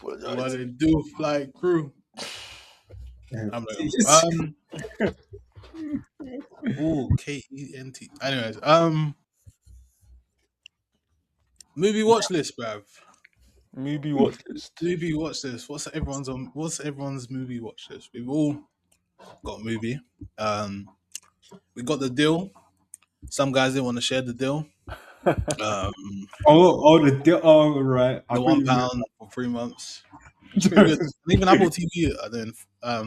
What they do, fly crew. I'm like, KENT. Anyways, movie watch list, bruv. Mubi watchlist. Movie watch list. What's everyone's movie watch list? We've all got a movie. We got the deal. Some guys didn't want to share the deal. Right. The £1 for 3 months. It's pretty good. And even Apple TV are doing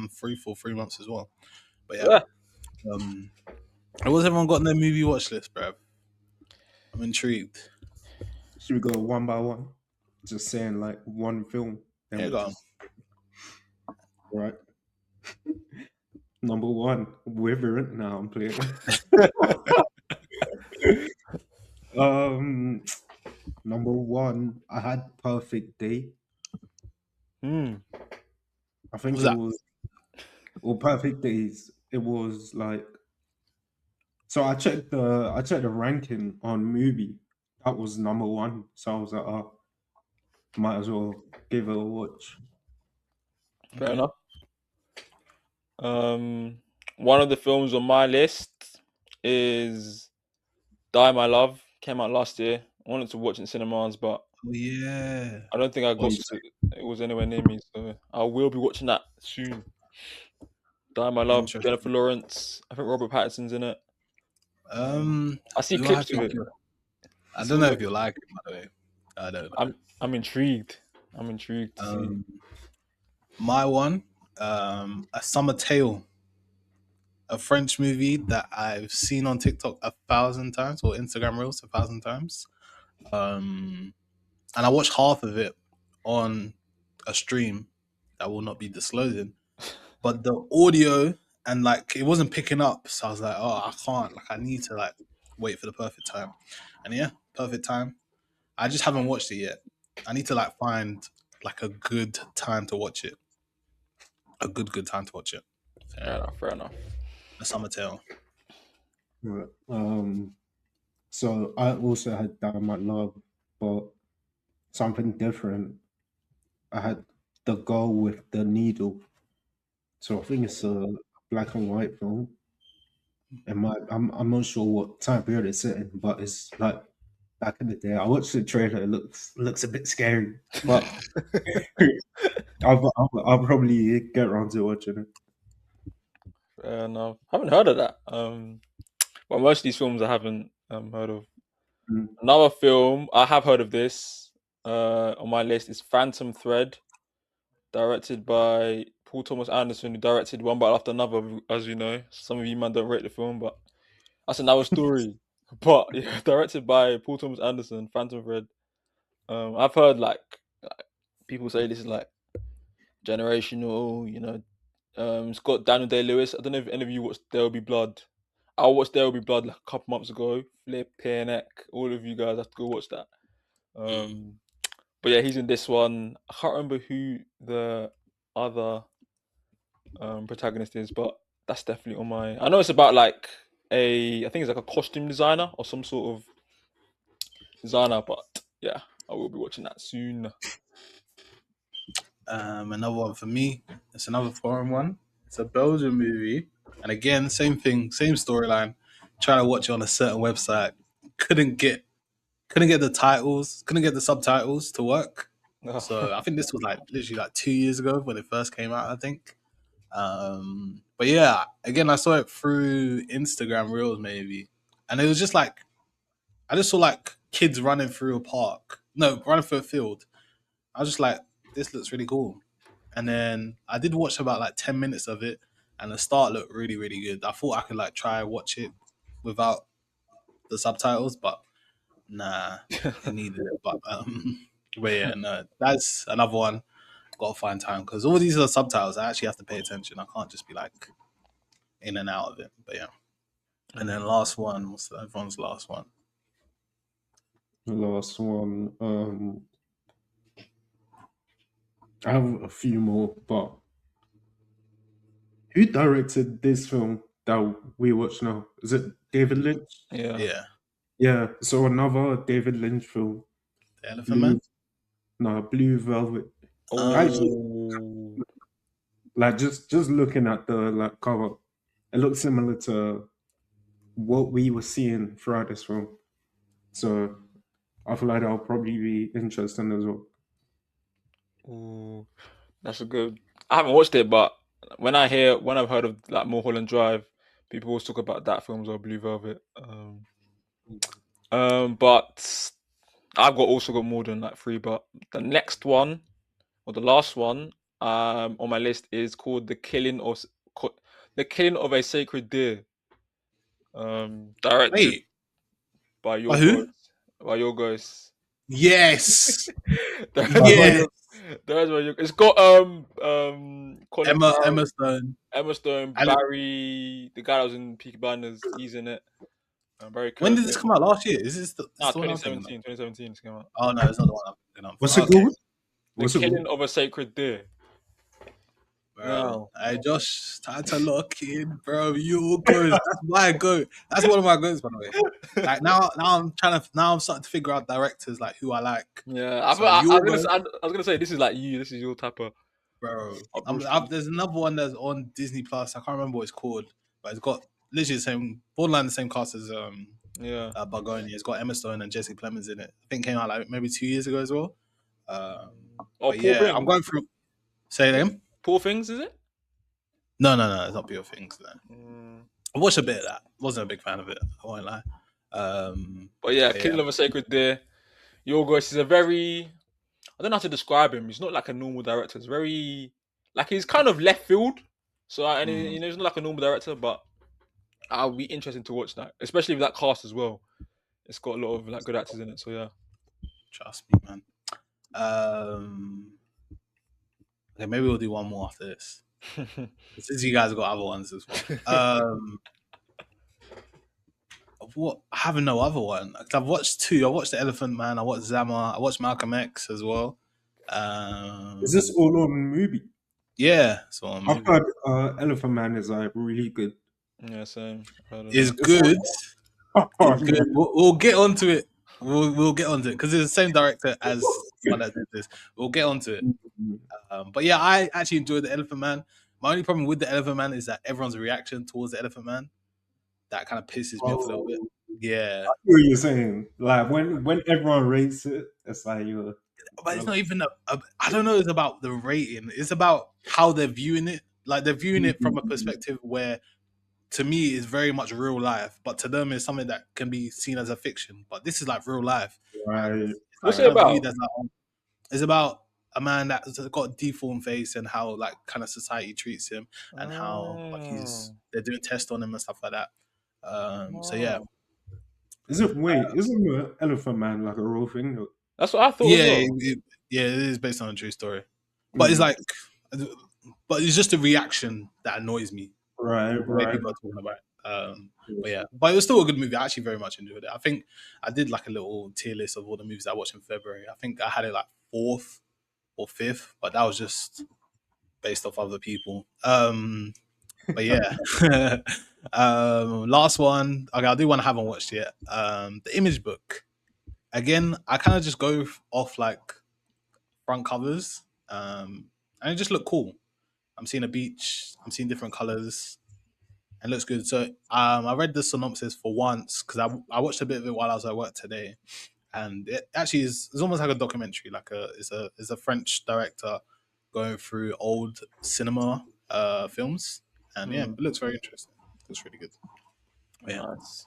free for 3 months as well. But yeah. What's everyone got on their movie watch list, bruv? I'm intrigued. Should we go one by one? Just saying like one film. Yeah, go on. Right. Number one, Wyvern. Now I'm playing. Number one, I had Perfect Day. I think it was Perfect Days. It was like, so I checked the ranking on Mubi. That was number one. So I was like, oh, might as well give it a watch. Fair enough. One of the films on my list is Die My Love. Came out last year. I wanted to watch it in cinemas, but yeah, I don't think I got to. It was anywhere near me, so I will be watching that soon. Die My Love, Jennifer Lawrence. I think Robert Pattinson's in it. I see clips of it. I don't know if you like it, by the way. I don't know. I'm intrigued. I'm intrigued. My one, A Summer Tale, a French movie that I've seen on TikTok 1,000 times or Instagram Reels 1,000 times. And I watched half of it on a stream that will not be disclosing. But the audio and like it wasn't picking up, so I was like, oh, I can't. Like I need to like wait for the perfect time. And yeah, perfect time. I just haven't watched it yet. I need to like find like a good time to watch it. A good time to watch it. Fair enough. A Summer Tale. Right. So I also had Die My Love, but something different. I had The Girl with the Needle. So I think it's a black and white film. I'm not sure what time period it's in, but it's like back in the day. I watched the trailer. It looks a bit scary, but I'll probably get around to watching it. Fair enough. I haven't heard of that. Well, most of these films I haven't heard of. Another film I have heard of this on my list is Phantom Thread, directed by Paul Thomas Anderson, who directed One Bite After Another, as you know. Some of you might don't rate the film, but that's another story. But yeah, directed by Paul Thomas Anderson, Phantom Thread. I've heard like people say this is like generational, you know. It's got Daniel Day-Lewis. I don't know if any of you watched There Will Be Blood. I watched There Will Be Blood like a couple months ago. Flipping heck. All of you guys have to go watch that. But yeah, he's in this one. I can't remember who the other protagonist is, but that's definitely on my... I know it's about like I think it's like a costume designer or some sort of designer, but yeah, I will be watching that soon. Another one for me. It's another foreign one. It's a Belgian movie, and again, same thing, same storyline. Trying to watch it on a certain website, couldn't get the titles, couldn't get the subtitles to work. So I think this was like literally like 2 years ago when it first came out, I think. But yeah, again, I saw it through Instagram Reels maybe, and it was just like I just saw like kids running through a field. I was just like, this looks really cool. And then I did watch about like 10 minutes of it, and the start looked really, really good. I thought I could like try watch it without the subtitles, but nah, it needed it. But yeah, no, that's another one. Got to find time because all these are subtitles. I actually have to pay attention. I can't just be like in and out of it. But yeah. And then last one, what's everyone's last one? The last one, I have a few more, but who directed this film that we watch now? Is it David Lynch? Yeah. So another David Lynch film. The Elephant Man? No, Blue Velvet. Oh, Like just looking at the like cover, it looks similar to what we were seeing throughout this film. So I feel like that'll probably be interesting as well. ooh, that's a good. I haven't watched it, but when I've heard of like Mulholland Drive, people always talk about that films or Blue Velvet. But I've also got more than like three. But the next one or the last one on my list is called The Killing of a Sacred Deer. Directed Wait, by by Yorgos. who? By Yorgos. Yes, Directed by yes. Directed by Yorgos. It's got Colin Farrell, Emma Stone. Emma Stone, And Barry, the guy that was in Peaky Blinders, he's in it. Barry when did this Keoghan. come out? Last year? Is this Nah, the one I'm thinking of? 2017 it came out. Oh no, it's not the one I'm thinking of. What's it Okay, called? The What's it Killing called? of a Sacred Deer. bro. Now, Hey Josh, time to lock in, bro. You good? That's my goat. That's one of my goats, by the way. Like now I'm starting to figure out directors like who I like. yeah, So you go, I was gonna say this is like you. This is your type of bro. approach. There's another one that's on Disney Plus. I can't remember what it's called, but it's got literally the same, borderline the same cast as Yeah. Bargoni. It's got Emma Stone and Jesse Plemons in it. I think it came out like maybe 2 years ago as well. Oh, But Poor yeah, I'm Things. going through. Say it again. Poor Things, is it? No, it's not Pure Things. No. I watched a bit of that. Wasn't a big fan of it. I won't lie. But yeah, Killing of a Sacred Deer. Yorgos is a very, I don't know how to describe him. He's not like a normal director. It's very, like he's kind of left field. So and he's not like a normal director, but I'll be interested to watch that, especially with that cast as well. It's got a lot of like good actors in it. So yeah. Trust me, man. Okay, maybe we'll do one more after this. Since you guys got other ones as well. What? I have no other one. I've watched two. I watched The Elephant Man. I watched Zama. I watched Malcolm X as well. Is this all on Mubi? Yeah, so I've heard Elephant Man is like really good. Yeah, same. It's good. It's good. We'll get onto it. We'll get onto it because it's the same director as one that did this. We'll get onto it. But yeah, I actually enjoyed The Elephant Man. My only problem with The Elephant Man is that everyone's reaction towards The Elephant Man that kind of pisses me off a little bit. Yeah, I hear what you're saying. Like when everyone rates it, it's like you're. But it's not even. I don't know. It's about the rating. It's about how they're viewing it. Like they're viewing it from a perspective where, to me, it's very much real life, but to them, it's something that can be seen as a fiction. But this is like real life. Right. What's it about? It's about a man that's got a deformed face and how like kind of society treats him and how like they're doing tests on him and stuff like that. So yeah. Isn't the Elephant Man like a real thing? That's what I thought. Yeah, it is based on a true story, but it's like, but it's just a reaction that annoys me. Right. The way people are talking about it. But yeah, but it was still a good movie. I actually very much enjoyed it. I think I did like a little tier list of all the movies I watched in February. I think I had it like 4th or 5th, but that was just based off other people. But yeah. Last one. Okay, I'll do one I haven't watched yet. The Image Book. Again, I kind of just go off like front covers, and it just looked cool. I'm seeing a beach. I'm seeing different colors. And looks good. So I read the synopsis for once because I watched a bit of it while I was at work today, and it actually is it's almost like a documentary. Like it's a French director going through old cinema films, and yeah, it looks very interesting. It looks really good. Yeah. Nice.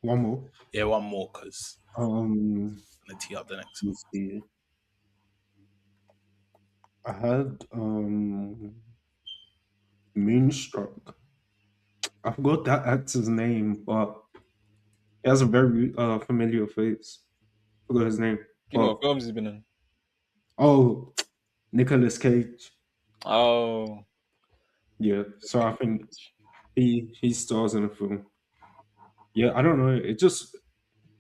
One more. Yeah, one more because I'm gonna tee up the next one. See. I had Moonstruck. I forgot that actor's name, but he has a very familiar face. I forgot his name. What films has he been in? Oh, Nicolas Cage. Oh, yeah. So I think he stars in a film. Yeah, I don't know. It just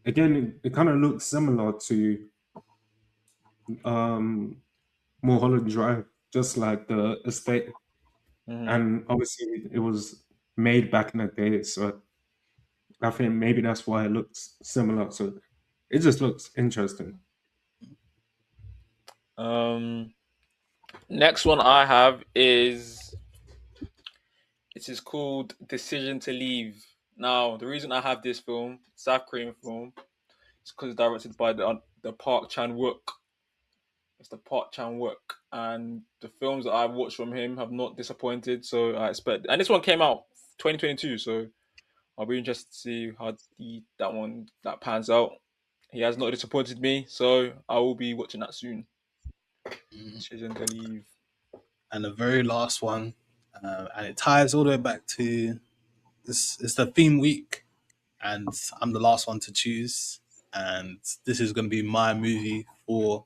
again it kind of looks similar to Mulholland Drive, just like the estate, and obviously it was made back in the day, so I think maybe that's why it looks similar. So it just looks interesting. Next one I have is it is called Decision to Leave. Now, the reason I have this film, South Korean film, is because it's directed by the Park Chan Wook. It's the Park Chan Wook, and the films that I've watched from him have not disappointed. So I expect, and this one came out 2022, so I'll be interested to see how that pans out. He has not disappointed me, so I will be watching that soon. Decision to Leave. And the very last one, and it ties all the way back to this. It's the theme week, and I'm the last one to choose. And this is going to be my movie for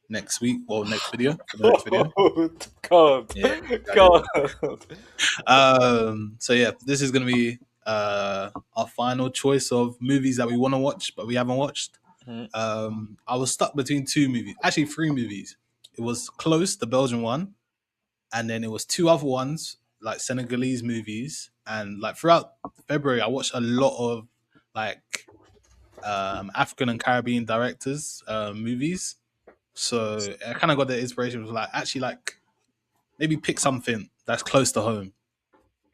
next week or next video. For the next video. God, Yeah, God. So yeah, this is going to be our final choice of movies that we want to watch but we haven't watched. I was stuck between two movies, actually three movies. It was Close, the Belgian one, and then it was two other ones like Senegalese movies. And like throughout February, I watched a lot of like African and Caribbean directors movies. So I kind of got the inspiration was like actually like maybe pick something that's close to home.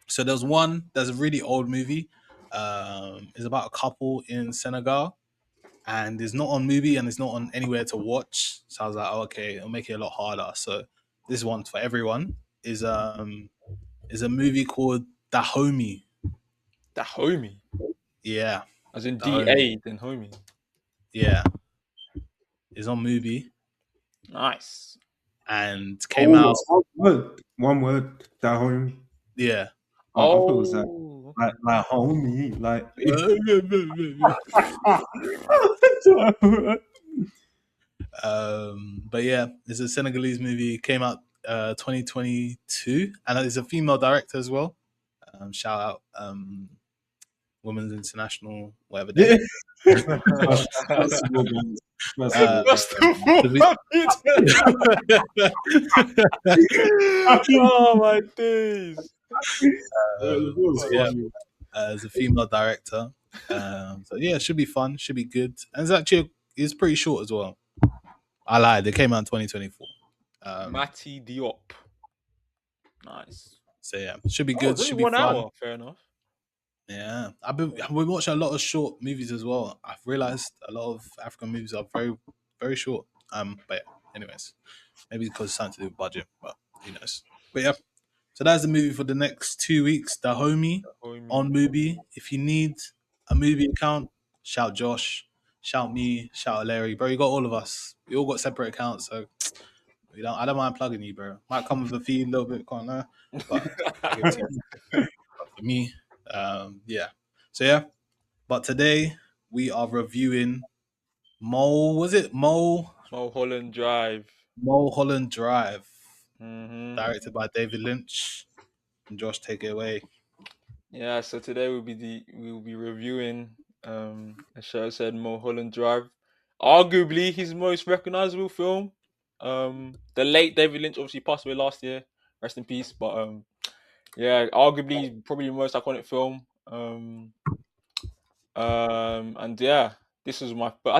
So there's a really old movie. It's about a couple in Senegal, and it's not on Mubi and it's not on anywhere to watch. So I was like, oh, okay, it'll make it a lot harder. So this one for everyone is a movie called The Homie. The Homie. Yeah. As in DA, then Homie. Yeah. It's on Mubi. Nice. And came out. One word. The Homie. Yeah. I thought it was like homie, like. But yeah, it's a Senegalese movie. Came out 2022, and it's a female director as well. Shout out Women's International, whatever day. Oh my days! As a female director, so yeah, it should be fun, should be good, and it's pretty short as well. I lied, they came out in 2024. Matty Diop. Nice. So yeah, should be good. Should be 1 fun. hour. Fair enough. Yeah, we watch a lot of short movies as well. I've realized a lot of African movies are very, very short. But yeah, anyways, maybe because it's something to do with budget, but who knows? But yeah, so that's the movie for the next 2 weeks. The Homie on Mubi. If you need a movie account, shout Josh, shout me, shout Larry, bro. You got all of us. We all got separate accounts, so I don't mind plugging you, bro. Might come with a fee a little bit, can't lie, but I give it to you. But for me. Yeah. So yeah. But today we are reviewing Mulholland Drive. Mulholland Drive. Directed by David Lynch. And Josh, take it away. Yeah, so today we'll be reviewing a show said Mulholland Drive. Arguably his most recognizable film. The late David Lynch obviously passed away last year. Rest in peace. But yeah, arguably probably the most iconic film. And yeah, I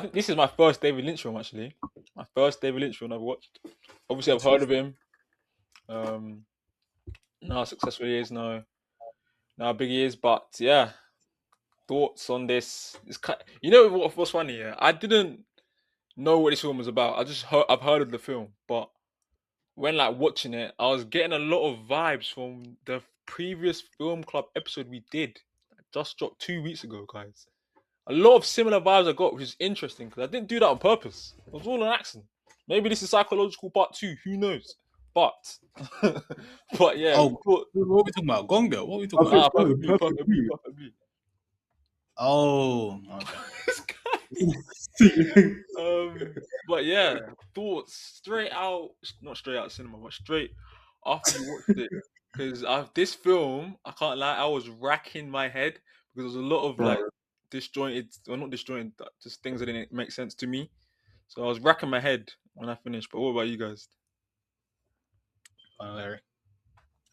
think this is my first David Lynch film actually. My first David Lynch film I've watched. Obviously I've heard of him. Know how successful he is, know how big he is, but yeah. Thoughts on this? You know what's funny? Yeah, I didn't know what this film was about. I've heard of the film, but when like watching it, I was getting a lot of vibes from the previous film club episode we did. Just dropped 2 weeks ago, guys. A lot of similar vibes I got, which is interesting because I didn't do that on purpose. It was all an accident. Maybe this is psychological part 2. Who knows? But yeah. Oh, what are we talking about? Gone Girl? What are we talking about? Perfect Blue. Oh, okay. But yeah, thoughts not straight out cinema, but straight after you watched it. Because this film, I can't lie, I was racking my head because there was a lot of like not disjointed, just things that didn't make sense to me. So I was racking my head when I finished. But what about you guys? Larry.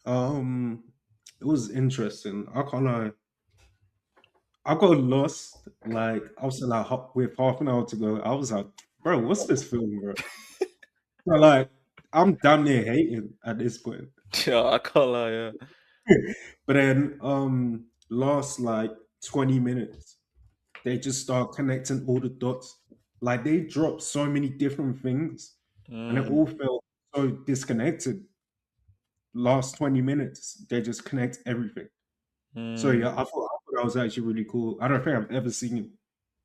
It was interesting. I can't lie. I got lost. Like I was like with half an hour to go. I was like, bro, what's this film, bro? So like, I'm damn near hating at this point. Yeah, I can't lie. Yeah. But then, last like 20 minutes, they just start connecting all the dots. Like they dropped so many different things, and it all felt so disconnected. Last 20 minutes, they just connect everything. So yeah, I thought that was actually really cool. I don't think I've ever seen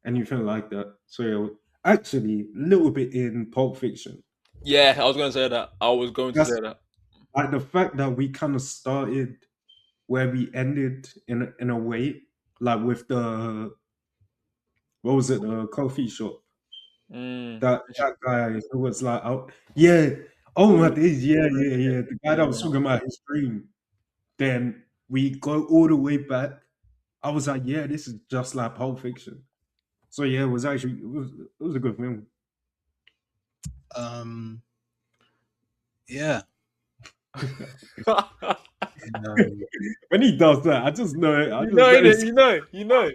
anything like that. So yeah, actually, a little bit in Pulp Fiction. Yeah, I was going to say that. I was going to That's say that. like the fact that we kind of started where we ended in a way, like with the what was it, the coffee shop. That guy who was like, oh, yeah, oh my days, yeah. The guy that was talking about his dream. Then we go all the way back. I was like, yeah, this is just like Pulp Fiction. So yeah, it was a good film. Yeah. When he does that, I just know it. You know.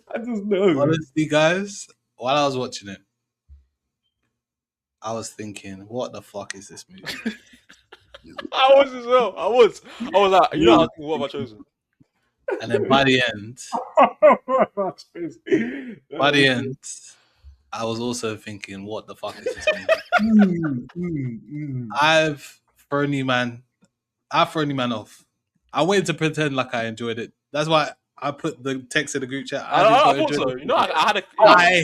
I just know. Honestly, guys, while I was watching it, I was thinking, what the fuck is this movie? I was as well. I was like, you know, I was thinking, what have I chosen? And then by the end, I was also thinking, what the fuck is this movie? I've thrown you man off. I wanted to pretend like I enjoyed it. That's why I put the text in the group chat. I thought so. You know, I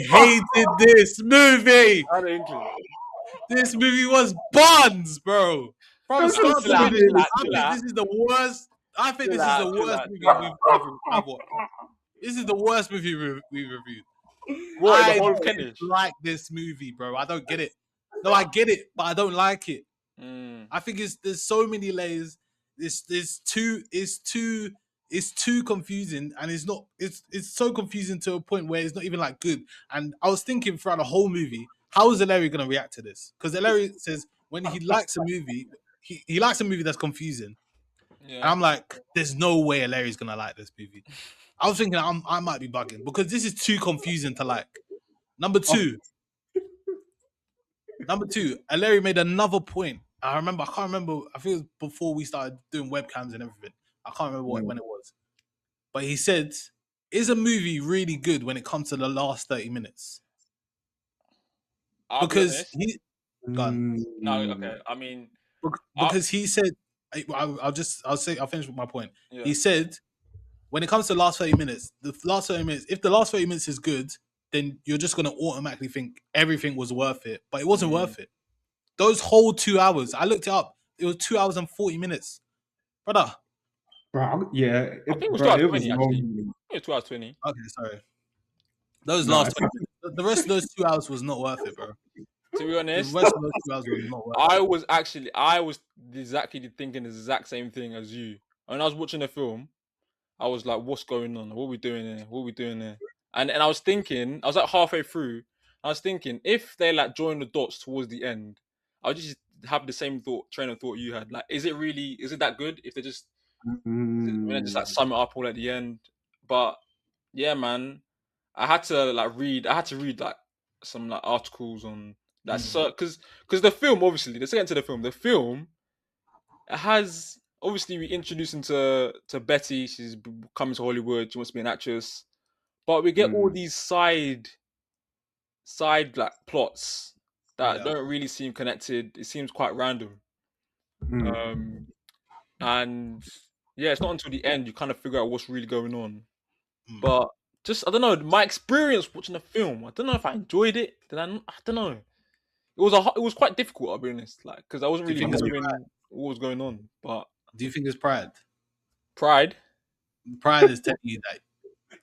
hated this movie. I had an inkling. This movie was buns, bro. From start to finish, I think this is the worst. I think this is the worst movie I've watched. This is the worst movie we've reviewed. What, the whole of KENTISH? Like this movie, bro. I don't get it. No, I get it, but I don't like it. I think there's so many layers. It's too confusing, and it's so confusing to a point where it's not even like good. And I was thinking throughout the whole movie, how is Larry gonna react to this? Because Larry says when he likes a movie, he likes a movie that's confusing. Yeah. And I'm like, there's no way Larry's gonna like this movie. I was thinking I might be bugging because this is too confusing to like. Number two, Larry made another point. I can't remember. I think it was before we started doing webcams and everything. I can't remember when it was. But he said, is a movie really good when it comes to the last 30 minutes? Because he gone. No, okay. I mean, because he said, I'll finish with my point. Yeah. He said, when it comes to the last 30 minutes, if the last 30 minutes is good, then you're just going to automatically think everything was worth it. But it wasn't worth it. Those whole 2 hours, I looked it up, it was 2 hours and 40 minutes. Brother. Bro, yeah. I think it was 2 hours 20, actually. I think it was 2 hours 20. Okay, sorry. Those last 20 minutes. The rest of those 2 hours was not worth it, bro. To be honest, the rest of those 2 hours was not worth it. I was exactly thinking the exact same thing as you. When I was watching the film, I was like, what's going on? What are we doing here? And I was thinking, I was like halfway through, I was thinking, if they like join the dots towards the end, I would just have the same train of thought you had. Like, is it that good if they just when they just like sum it up all at the end? But yeah, man, I had to read like some like articles on that because the film, obviously, let's get into the film. The film has obviously we introduced into Betty. She's coming to Hollywood. She wants to be an actress, but we get all these side like plots that don't really seem connected. It seems quite random. And yeah, it's not until the end you kind of figure out what's really going on. But just I don't know, my experience watching the film. I don't know if I enjoyed it. I don't know. It was quite difficult, I'll be honest. Like because I wasn't really following what was going on. But do you think it's pride? Pride is telling you that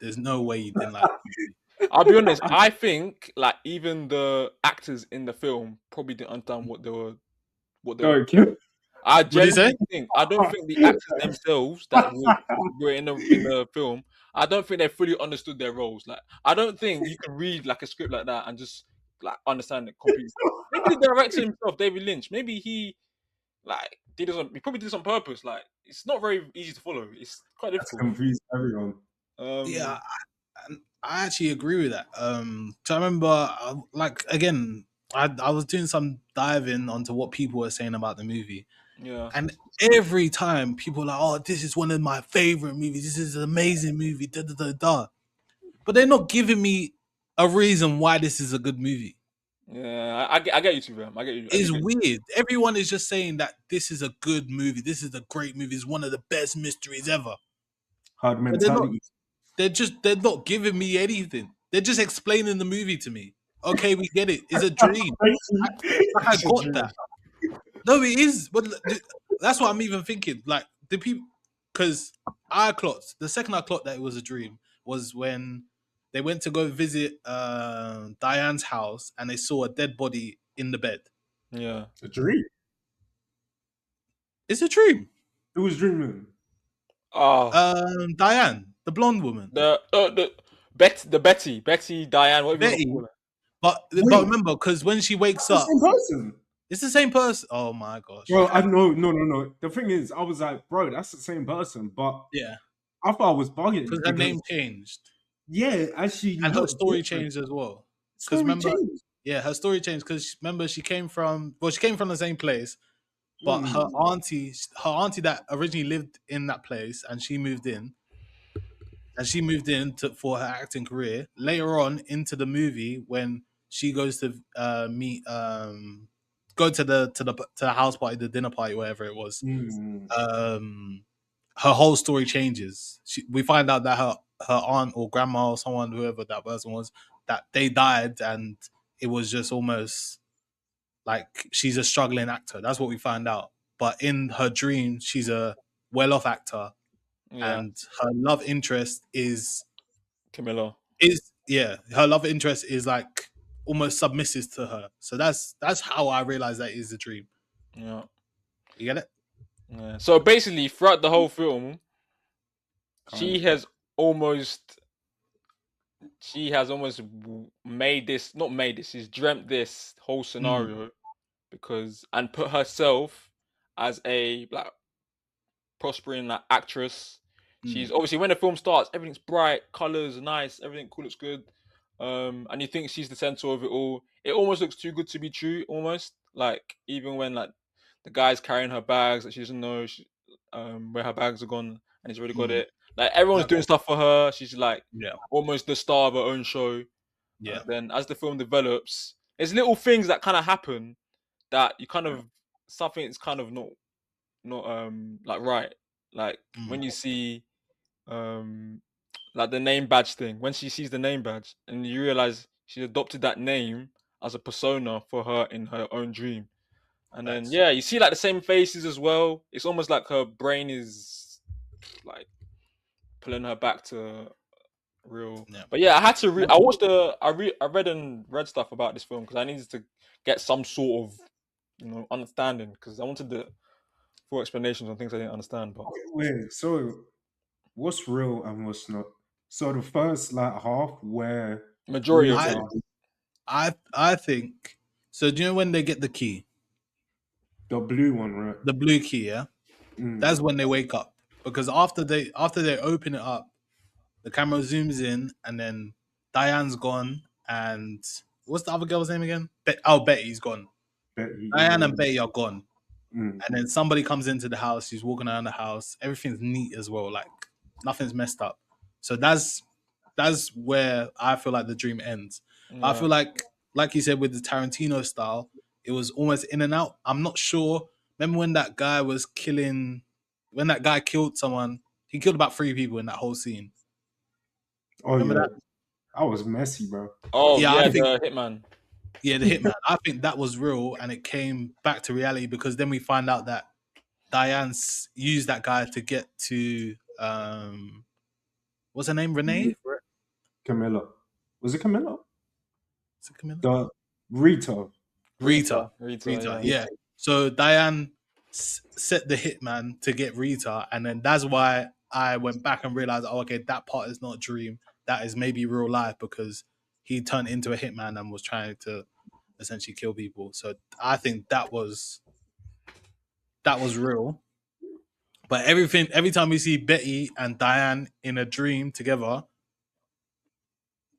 there's no way you didn't like it. I'll be honest. I think like even the actors in the film probably didn't understand what they were. I genuinely think I don't think the actors themselves that were in the film. I don't think they fully understood their roles. Like I don't think you can read like a script like that and just like understand it completely. Maybe the director himself, David Lynch, maybe he like did this he probably did this on purpose. Like it's not very easy to follow. It's quite difficult. Confuse everyone. Yeah, I actually agree with that. So I remember, like again, I was doing some diving onto what people were saying about the movie, Yeah. and every time people are like, "Oh, this is one of my favorite movies. This is an amazing movie." Da da da da. But they're not giving me a reason why this is a good movie. Yeah, I get you too, man. I get you. I do It's get you. weird. Everyone is just saying that this is a good movie. This is a great movie. It's one of the best mysteries ever. Hard But they're not. mentality. They're not giving me anything. They're just explaining the movie to me. Okay, we get it. It's a dream. I It's a got dream. that. No, it is. But that's what I'm even thinking. Like the people, because I clocked the second I clocked that it was a dream was when they went to go visit Diane's house and they saw a dead body in the bed. Yeah. A dream. It's a dream. It was dreaming. Oh, Diane, the blonde woman, the Betty, Diane, whatever you want to Betty. call her. But Wait. remember, because when she wakes That's up, the same person. it's the same person. Oh my gosh. Bro, I know, no. The thing is, I was like, bro, that's the same person, but Yeah, I thought I was bugging because her name changed Yeah, actually, and her looked story different. changed as well. Story remember- changed. Yeah, her story changed because remember she came from the same place, but Mm. her auntie that originally lived in that place, and she moved in, for her acting career. Later on into the movie, when she goes to meet, go to the house party, the dinner party, whatever it was, Mm. her whole story changes. We find out that her aunt or grandma or someone, whoever that person was, that they died, and it was just almost like she's a struggling actor. That's what we find out. But in her dream, she's a well-off actor, Yeah, and her love interest is Camilla. her love interest is like almost submissive to her. So that's how I realized that is a dream. Yeah. You get it? Yeah. So basically, throughout the whole film, she has almost made this, not made this, she's dreamt this whole scenario because, and put herself as a like prospering like actress. She's obviously, when the film starts, everything's bright, colors nice, everything cool, looks good. And you think she's the center of it all. It almost looks too good to be true, almost. Like even when like the guy's carrying her bags, that she doesn't know where her bags are gone, and he's already got it. Like everyone's doing stuff for her. She's like Yeah. almost the star of her own show. Yeah. Then as the film develops, there's little things that kind of happen that you kind of, something's kind of not like right. Like when you see like the name badge thing, when she sees the name badge and you realize she adopted that name as a persona for her in her own dream. And then yeah, you see like the same faces as well. It's almost like her brain is like pulling her back to real. Yeah. But yeah, I had to I watched I read stuff about this film because I needed to get some sort of understanding, because I wanted the full explanations on things I didn't understand. But Wait, so what's real and what's not? So the first like half where majority of Rita- it. I think so. Do you know when they get the key, the blue one, right? the blue key? Yeah, that's when they wake up, because after they open it up, the camera zooms in, and then Diane's gone, and what's the other girl's name again? Betty's gone. Diane and Betty are gone, and then somebody comes into the house. She's walking around the house. Everything's neat as well, like nothing's messed up. So that's where I feel like the dream ends. I feel like you said, with the Tarantino style, it was almost in and out. I'm not sure. Remember when that guy was killing? When that guy killed someone, he killed about 3 people in that whole scene. Oh Remember yeah, that? was messy, bro. Oh Yeah, yeah, I think- the hitman. Yeah, the hitman. I think that was real, and it came back to reality, because then we find out that Diane used that guy to get to what's her name? Renee? Camilla. Was it Camilla? Is it Camilla? The Rita. Rita. Rita, Yeah. So Diane set the hitman to get Rita, and then that's why I went back and realized, oh, okay, that part is not a dream. That is maybe real life, because he turned into a hitman and was trying to essentially kill people. So I think that was real. But every time we see Betty and Diane in a dream together,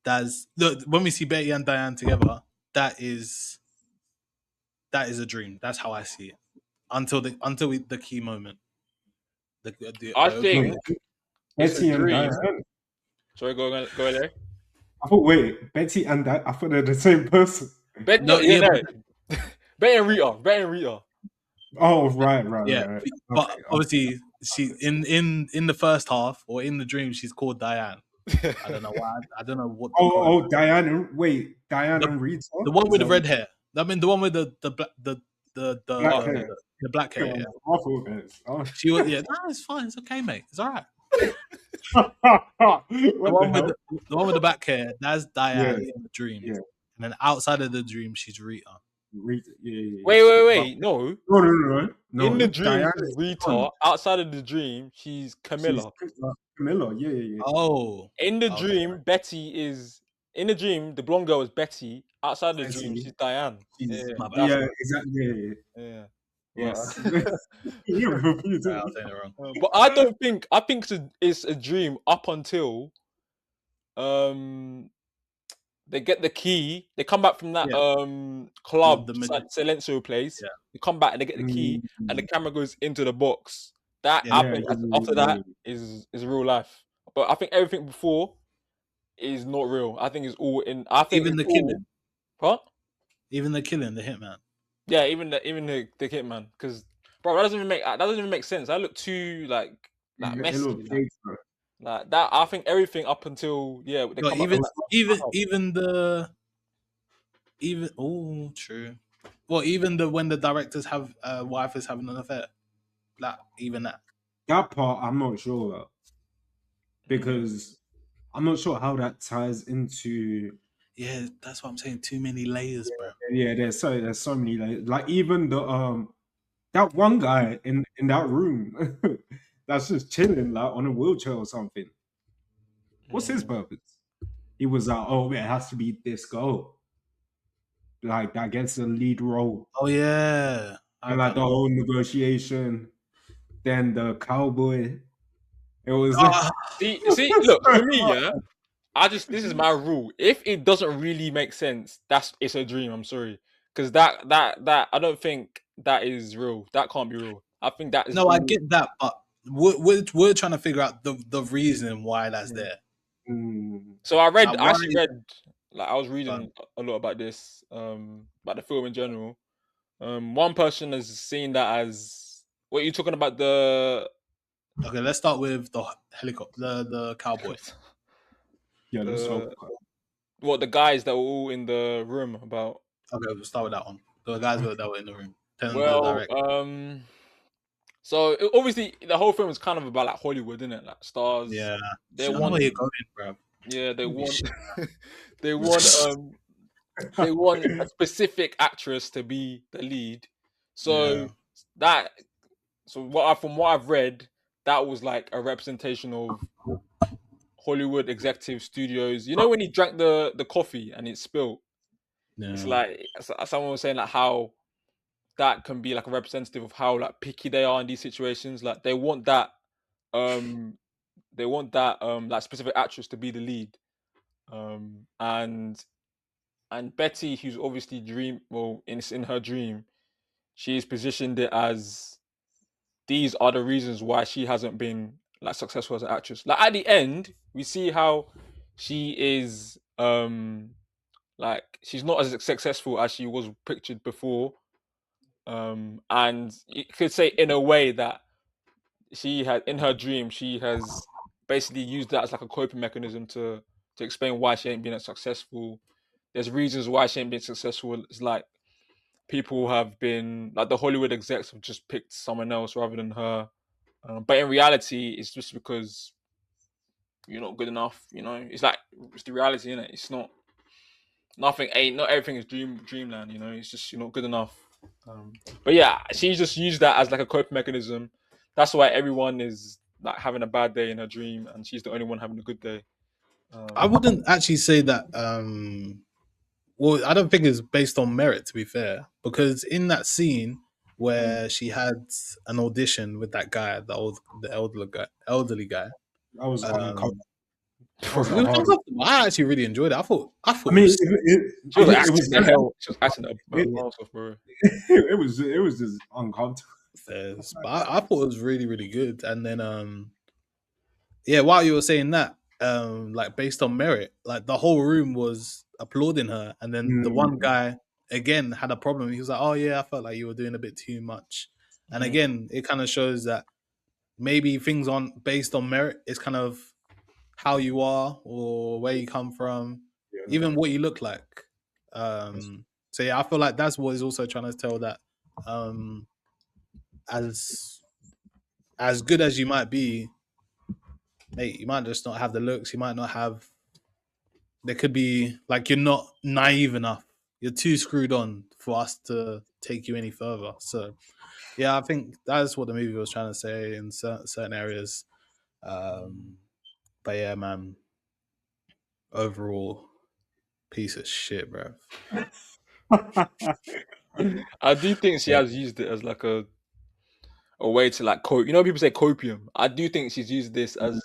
when we see Betty and Diane together, that is that is a dream. That's how I see it. Until the key moment. I think it's a Betty and dream. Diane. Sorry, go there. I thought, wait, Betty and Diane. I thought they're the same person. Betty and Rita. Oh, right. But Okay. obviously, she in the first half or in the dream, she's called Diane. I don't know why. I don't know what. Diane and Rita. The one with the red hair. I mean, the one with the Black hair. The black hair. Yeah. I thought this. Oh. She was. Yeah, no, it's fine. It's okay, mate. It's all right. the The one with the back hair. That's Diane in the dream. Yeah. And then outside of the dream, she's Rita. Rita. Yeah. Wait. No. No. In the dream, Diane she's is Rita. fun. Outside of the dream, she's Camilla. Camilla. Yeah. Oh. In the dream, Betty is. In the dream, the blonde girl is Betty. Outside the dream, she's Diane. Exactly. Yeah. Yes. I was saying it wrong. But I don't think. I think it's a dream up until they get the key. They come back from that club, Silencio place. Yeah. They come back and they get the key, and the camera goes into the box. That after that is real life. But I think everything before is not real. I think it's all in. I think even the killing. What? Even the killing, the hitman. Yeah, even the hitman. Because bro, that doesn't even make sense. That looked too like messy. Like that, I think everything up until true. Well, even when the directors have wife is having an affair, even that part I'm not sure about, because I'm not sure how that ties into. Yeah, that's what I'm saying. Too many layers, bro. Yeah, there's so many layers. Like even the that one guy in that room that's just chilling like on a wheelchair or something. What's his purpose? He was like, oh, it has to be this girl, like that gets the lead role. Oh yeah, and like the whole negotiation. Then the cowboy. It was see, look for me, yeah. This is my rule. If it doesn't really make sense, it's a dream. I'm sorry, because that I don't think that is real. That can't be real. I think that is. No, I get that, but we're trying to figure out the reason why that's there. So I was reading a lot about this, about the film in general. One person has seen that as what you're talking about. Okay, let's start with the helicopter, the cowboy. Yeah, what the guys that were all in the room about? Okay, we'll start with that one. The guys that were in the room. So obviously the whole film is kind of about like Hollywood, isn't it? Like stars. Yeah. They want where you're going, bro. Yeah, they want. they want a specific actress to be the lead. So from what I've read, that was like a representation of Hollywood executive studios. You know when he drank the coffee and it spilled? Yeah. It's like someone was saying like how that can be like a representative of how like picky they are in these situations. Like they want that like specific actress to be the lead. And Betty, who's obviously in her dream, she's positioned it as these are the reasons why she hasn't been like successful as an actress. Like at the end, we see how she is like she's not as successful as she was pictured before. And you could say in a way that she had in her dream, she has basically used that as like a coping mechanism to explain why she ain't been as successful. There's reasons why she ain't been successful. It's like people have been like the Hollywood execs have just picked someone else rather than her. But in reality, it's just because you're not good enough. You know, it's the reality, innit? It's not everything is dreamland. You know, it's just you're not good enough. But yeah, she just used that as like a coping mechanism. That's why everyone is like having a bad day in her dream, and she's the only one having a good day. I wouldn't actually say that. Well, I don't think it's based on merit, to be fair, because in that scene where she had an audition with that guy, the elderly guy. I was That was It a was hard. uncomfortable. I actually really enjoyed it. I thought I it mean, was She was it acting was the hell. She was acting a it, mouse off, bro. it was just uncomfortable. upstairs, but I thought it was really, really good. And then yeah, while you were saying that, like based on merit, like the whole room was applauding her, and then the one guy again had a problem. He was like, "Oh yeah, I felt like you were doing a bit too much," and again, it kind of shows that maybe things aren't based on merit. It's kind of how you are or where you come from, even what you look like. So yeah, I feel like that's what is also trying to tell that as good as you might be, mate, you might just not have the looks. You might not have. There could be like you're not naive enough. You're too screwed on for us to take you any further. So yeah, I think that's what the movie was trying to say in certain areas. But yeah, man, overall piece of shit, bro. I do think she has used it as like a way to like cope. You know, people say copium. I do think she's used this as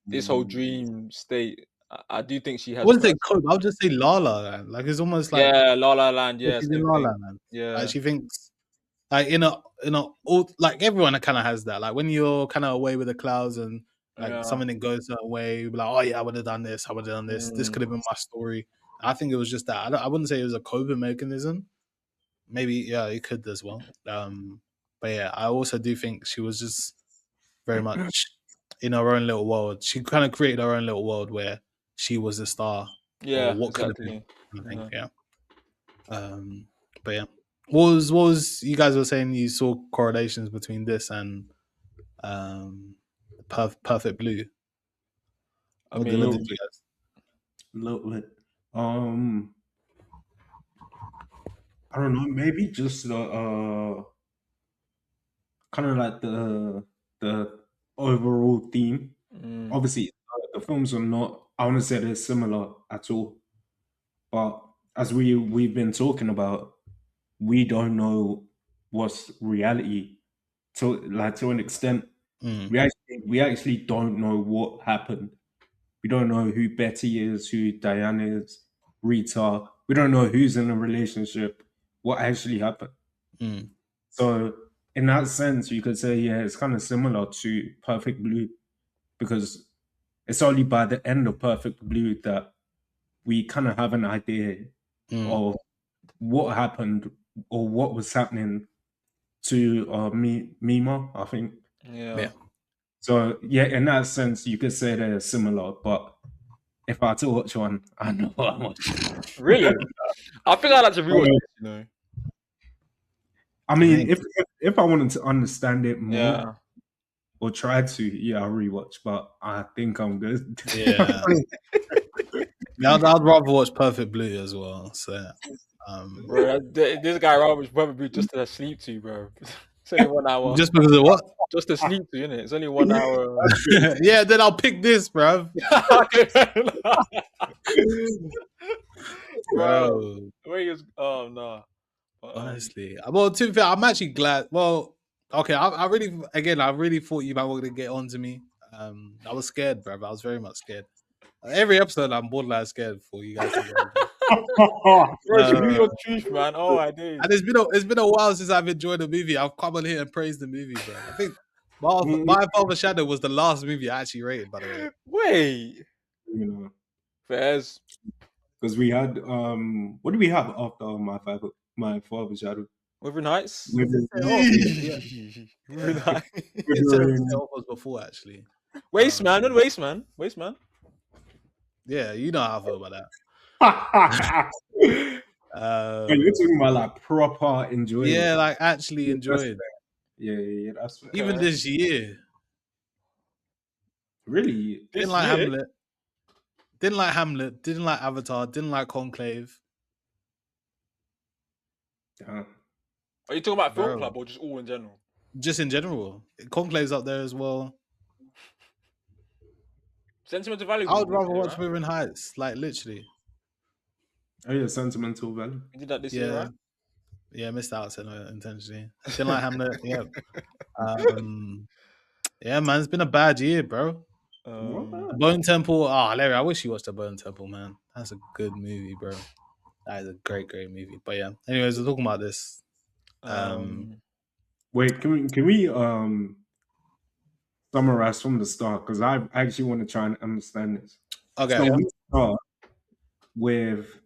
this whole dream state. I do think she I has. wouldn't say cope. I would just say La La Land. Like it's almost like La La Land. Yeah, she's in same La La thing. Land. Yeah, Like she thinks like in a all, like everyone kind of has that. Like when you're kind of away with the clouds and like something that goes a way, you'll be like, oh yeah, I would have done this. I would have done this. This could have been my story. I think it was just that. I wouldn't say it was a coping mechanism. Maybe yeah, it could as well. But yeah, I also do think she was just very much in her own little world. She kind of created her own little world where she was the star yeah, or what could have exactly. been. I think yeah. But yeah, what was you guys were saying? You saw correlations between this and Perfect Blue. I What mean, did you guys? A little bit. I don't know. Maybe just kind of like the overall theme. Obviously, the films are not. I want to say they're similar at all, but as we've been talking about, we don't know what's reality. So, like to an extent, we actually don't know what happened. We don't know who Betty is, who Diane is, Rita. We don't know who's in a relationship, what actually happened. So, in that sense, you could say, yeah, it's kind of similar to Perfect Blue because it's only by the end of Perfect Blue that we kind of have an idea of what happened or what was happening to Mima, I think. Yeah. So, yeah, in that sense, you could say they're similar, but if I had to watch one, I know how much. Really? I think I'd like to rewatch this, you know. I mean, if I wanted to understand it more Yeah. or try to, yeah, I'll rewatch, but I think I'm good. Yeah. I'd rather watch Perfect Blue as well. So, bro, this guy Robert's probably just to sleep to, bro. It's only 1 hour. just because of what? Just to sleep to, innit? It's only 1 hour. Yeah, then I'll pick this, bro. Bro, where he was? Oh no. Honestly, well, to be fair, I'm actually glad. Well, okay, I really thought you might want to get onto me. I was scared, bro. I was very much scared. Every episode, I'm borderline scared for you guys to get onto me. Bro, show me your truth, man. Oh, I did. And it's been a while since I've enjoyed a movie. I've come on here and praised the movie, bro. I think My Father's Shadow was the last movie I actually rated, by the way. Wait. You know, Fairs. because we had what do we have after my Father's Shadow? Wuthering Heights. Wuthering Heights. It was before actually. Wasteman, not Wasteman. Wasteman. Yeah, you know how I feel about that. You're talking about like proper enjoying. Yeah, like actually enjoying. Yeah, that's fair. Even this year. Really? Didn't like Hamlet. Didn't like Hamlet. Didn't like Avatar. Didn't like Conclave. Are you talking about Film Club or just all in general? Just in general. Conclave's up there as well. Sentimental Value. I would rather watch Wuthering Heights, like literally. Oh yeah, Sentimental Value. You did that this year, right? Yeah, missed out intentionally. Didn't like Hamlet. Yeah. Yeah, man, it's been a bad year, bro. What? Bone Temple. Larry, I wish you watched the Bone Temple, man. That's a good movie, bro. That is a great movie. But yeah. Anyways, we're talking about this. Wait, can we summarize from the start? Because I actually want to try and understand this. Okay. So we start with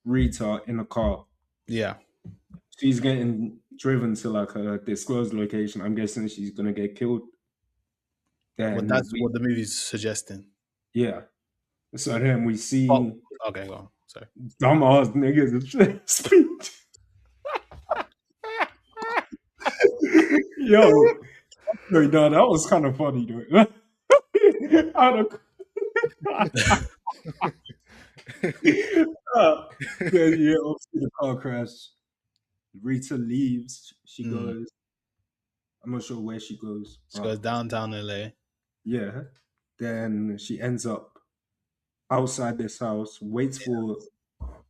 Rita in a car. Yeah. She's getting driven to like a disclosed location. I'm guessing she's gonna get killed. Well, that's what the movie's suggesting. Yeah. So then we see. Okay, go on. Sorry. Dumbass niggas speech. Yo, no, that was kind of funny, dude. Yeah, obviously the car crash. Rita leaves. She goes. I'm not sure where she goes. She goes downtown LA. Yeah. Then she ends up outside this house, waits for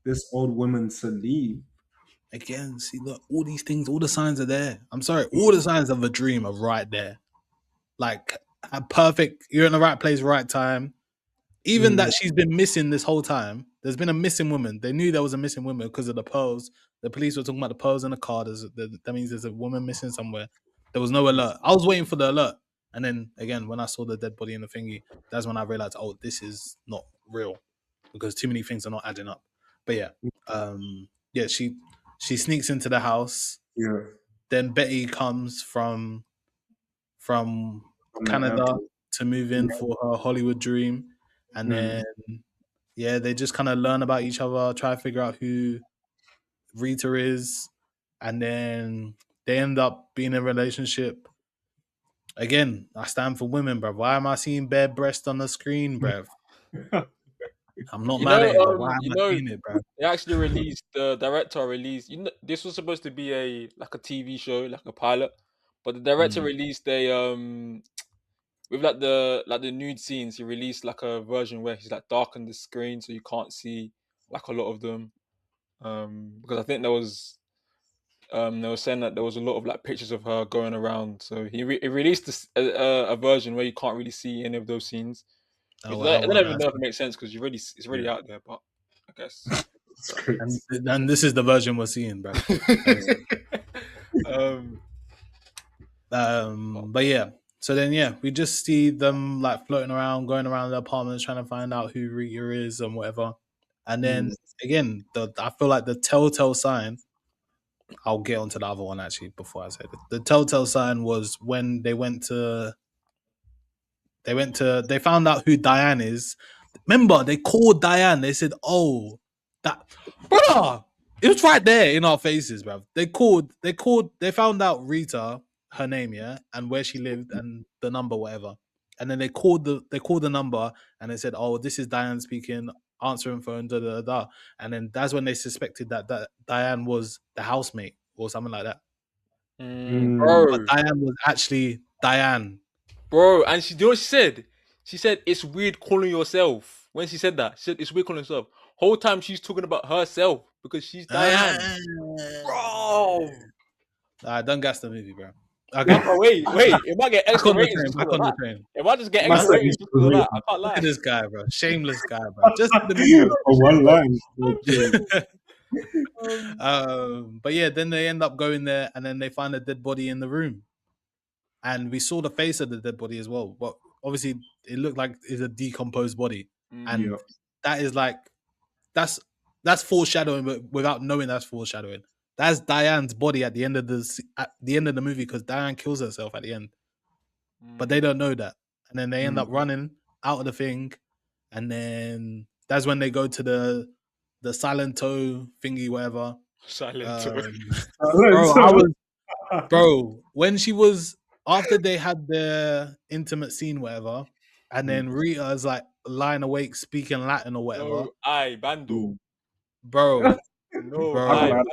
this old woman to leave. Again, see, look, all these things, all the signs are there. I'm sorry, all the signs of a dream are right there. Like, a perfect, you're in the right place, right time. Even that she's been missing this whole time. There's been a missing woman. They knew there was a missing woman because of the pearls. The police were talking about the pearls in the car. That means there's a woman missing somewhere. There was no alert. I was waiting for the alert. And then, again, when I saw the dead body in the thingy, that's when I realized, oh, this is not real. Because too many things are not adding up. But yeah, she sneaks into the house. Yeah. Then Betty comes from Canada to move in for her Hollywood dream. And then, they just kind of learn about each other, try to figure out who Rita is. And then they end up being in a relationship. Again, I stand for women, bruv. Why am I seeing bare breast on the screen, bruv? I'm not mad at it, but why am I seeing it, bruv? They actually released, the director released, this was supposed to be a TV show, like a pilot. But the director released a with like the nude scenes, he released like a version where he's like darkened the screen so you can't see like a lot of them. Because I think there was they were saying that there was a lot of like pictures of her going around. So he released a version where you can't really see any of those scenes. I don't even know if it makes sense because it's already out there, but I guess. And this is the version we're seeing, bro. But yeah. So then, we just see them like floating around, going around the apartments, trying to find out who Rita is and whatever. And then again, I feel like the telltale sign. I'll get onto the other one actually before I say it. The telltale sign was when they found out who Diane is. Remember, they called Diane. They said, "Oh, that brother." It was right there in our faces, bruv. They found out Rita, her name, and where she lived and the number, whatever. And then they called the number and they said, "Oh, this is Diane speaking, answering phone, da da da." And then that's when they suspected that Diane was the housemate or something like that. Bro. But Diane was actually Diane. Bro, and you know what she said? She said it's weird calling yourself. When she said that, she said it's weird calling herself. Whole time she's talking about herself because she's Diane. Bro. Don't gas the movie, bro. Okay. Wait. It might get extra ratings. It might just get extra ratings because of that. I can't lie. Look at this guy, bro. Shameless guy, bro. Just the movie. One line. But yeah, then they end up going there and then they find a dead body in the room. And we saw the face of the dead body as well. But obviously, it looked like it's a decomposed body. And that is like, that's foreshadowing, but without knowing that's foreshadowing. That's Diane's body at the end of the movie because Diane kills herself at the end. But they don't know that. And then they end up running out of the thing. And then that's when they go to the silent toe thingy, whatever. Silent toe. Bro, when she was... After they had their intimate scene, whatever, and then Rita is like lying awake speaking Latin or whatever. No, ay, bando. Bro. No, bro.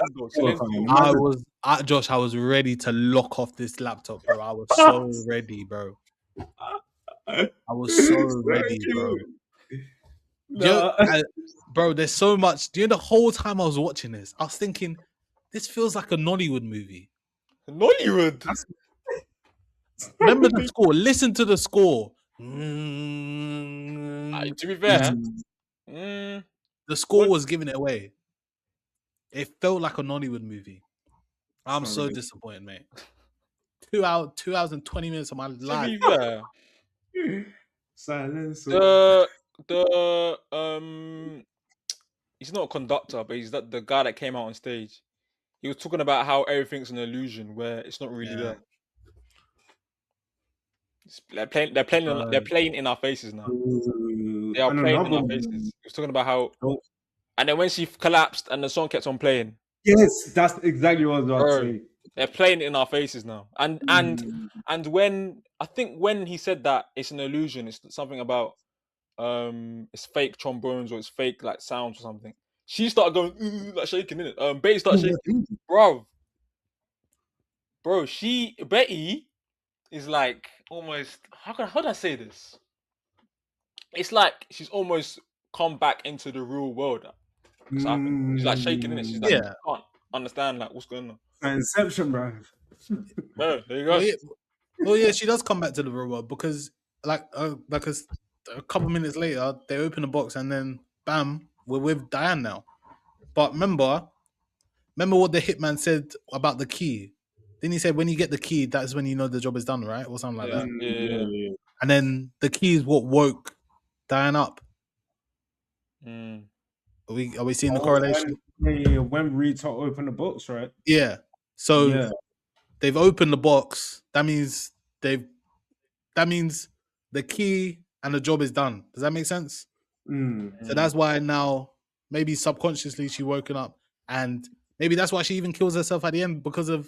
Josh, I was ready to lock off this laptop, bro. I was so ready, bro. I was so ready, bro. Bro, there's so much. The whole time I was watching this, I was thinking, this feels like a Nollywood movie. Nollywood? Remember the score. Listen to the score. To be fair, the score was giving it away. It felt like a Nollywood movie. I'm so disappointed, mate. 2 hours and 20 minutes of my life. to be fair, Silence. he's not a conductor, but he's the guy that came out on stage. He was talking about how everything's an illusion where it's not really there. They're playing in our faces now. They are playing in our faces. He was talking about how, and then when she collapsed and the song kept on playing. Yes, that's exactly what I was about to say. They're playing in our faces now. And when I think when he said that it's an illusion, it's something about it's fake trombones or it's fake like sounds or something. She started going like shaking in it. Betty started shaking, bro. Betty is like almost how do I say this? It's like she's almost come back into the real world. She's like shaking in it. She's like, I can't understand like what's going on. Inception, bro. Bro, there you go. Well, yeah, she does come back to the real world because because a couple minutes later they open the box and then bam, we're with Diane now. But remember what the hitman said about the key. Didn't he say when you get the key, that's when you know the job is done, right? Or something like that. Yeah. And then the key is what woke Diane up. Are we seeing the correlation? When Rita opened the box, right? Yeah. So they've opened the box. That means the key and the job is done. Does that make sense? So that's why now maybe subconsciously she woken up, and maybe that's why she even kills herself at the end because of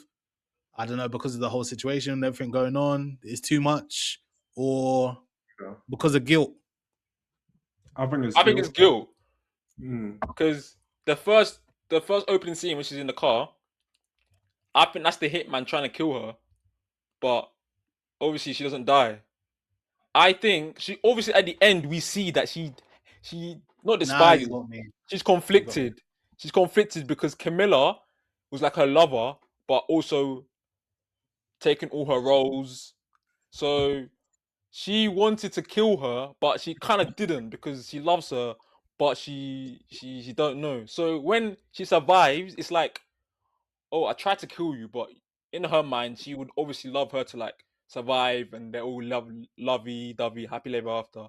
because of the whole situation, everything going on. It's too much, or because of guilt. I think it's guilt. Because the first opening scene when she's in the car, I think that's the hitman trying to kill her, but obviously she doesn't die. I think she obviously at the end we see that she not despises. She's conflicted. She's conflicted because Camilla was like her lover, but also taking all her roles. So she wanted to kill her, but she kind of didn't because she loves her, but she don't know. So when she survives, it's like, oh, I tried to kill you, but in her mind, she would obviously love her to like survive, and they're all lovey-dovey, happy ever after.